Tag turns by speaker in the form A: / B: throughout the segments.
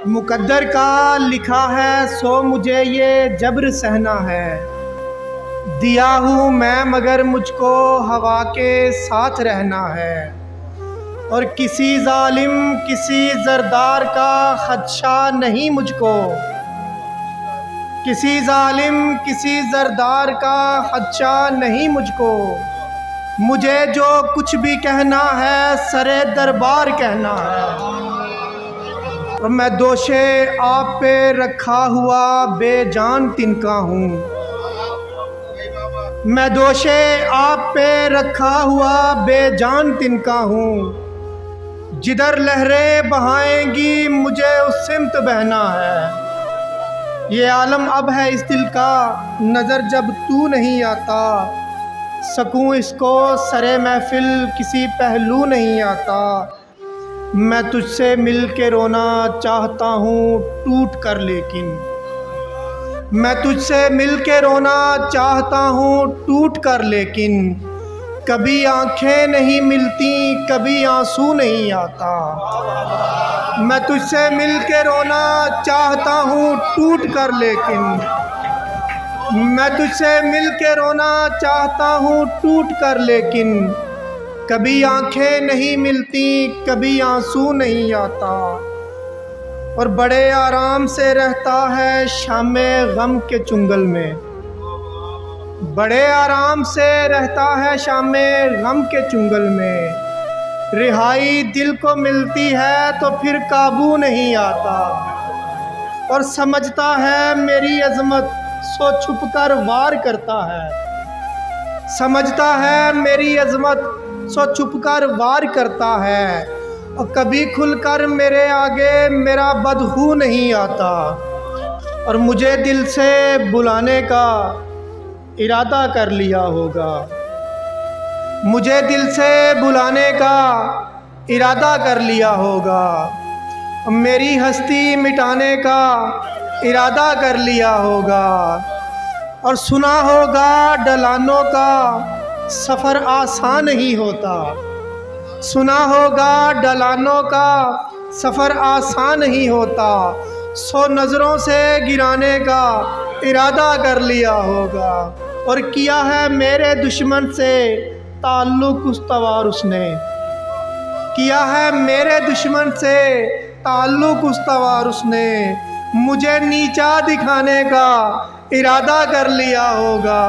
A: मुकद्दर का लिखा है सो मुझे ये जब्र सहना है। दिया हूँ मैं मगर मुझको हवा के साथ रहना है। और किसी जालिम किसी ज़रदार का खदशा नहीं मुझको। किसी जालिम किसी ज़रदार का खदशा नहीं मुझको। मुझे जो कुछ भी कहना है सरे दरबार कहना है। और मैं दोषे आप पे रखा हुआ बेजान तिनका हूँ। मैं दोषे आप पे रखा हुआ बेजान तिनका हूँ। जिधर लहरें बहाएंगी मुझे उस सिमत बहना है। ये आलम अब है इस दिल का नज़र जब तू नहीं आता। सकूँ इसको सरे महफिल किसी पहलू नहीं आता। मैं तुझसे मिल के रोना चाहता हूँ टूट कर लेकिन। मैं तुझसे मिल के रोना चाहता हूँ टूट कर लेकिन। कभी आंखें नहीं मिलती कभी आंसू नहीं आता। मैं तुझसे मिल के रोना चाहता हूँ टूट कर लेकिन। मैं तुझसे मिल के रोना चाहता हूँ टूट कर लेकिन। कभी आंखें नहीं मिलती कभी आंसू नहीं आता। और बड़े आराम से रहता है शामे गम के चुंगल में। बड़े आराम से रहता है शामे गम के चुंगल में। रिहाई दिल को मिलती है तो फिर काबू नहीं आता। और समझता है मेरी अजमत सो छुप कर वार करता है। समझता है मेरी अजमत सो छुप कर वार करता है। और कभी खुलकर मेरे आगे मेरा बदहू नहीं आता। और मुझे दिल से बुलाने का इरादा कर लिया होगा। मुझे दिल से बुलाने का इरादा कर लिया होगा। मेरी हस्ती मिटाने का इरादा कर लिया होगा। और सुना होगा डलानों का सफ़र आसान नहीं होता। सुना होगा डलानों का सफ़र आसान नहीं होता। सो नज़रों से गिराने का इरादा कर लिया होगा। और किया है मेरे दुश्मन से ताल्लुक़ उस्तवार उसने। किया है मेरे दुश्मन से ताल्लुक़ उस्तवार उसने। मुझे नीचा दिखाने का इरादा कर लिया होगा।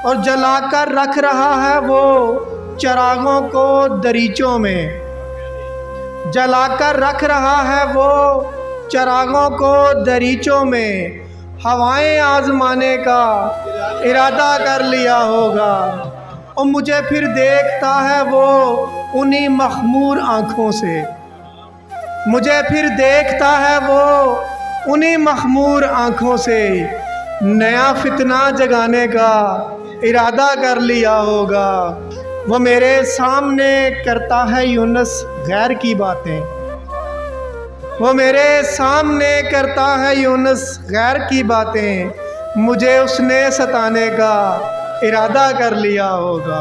A: और जलाकर रख रहा है वो चिरागों को दरीचों में। जलाकर रख रहा है वो चिरागों को दरीचों में। हवाएं आजमाने का इरादा कर लिया होगा। और मुझे फिर देखता है वो उन्हीं मखमूर आँखों से। मुझे फिर देखता है वो उन्हीं मखमूर आँखों से। नया फितना जगाने का इरादा कर लिया होगा। वो मेरे सामने करता है यूनुस गैर की बातें। वो मेरे सामने करता है यूनुस गैर की बातें। मुझे उसने सताने का इरादा कर लिया होगा।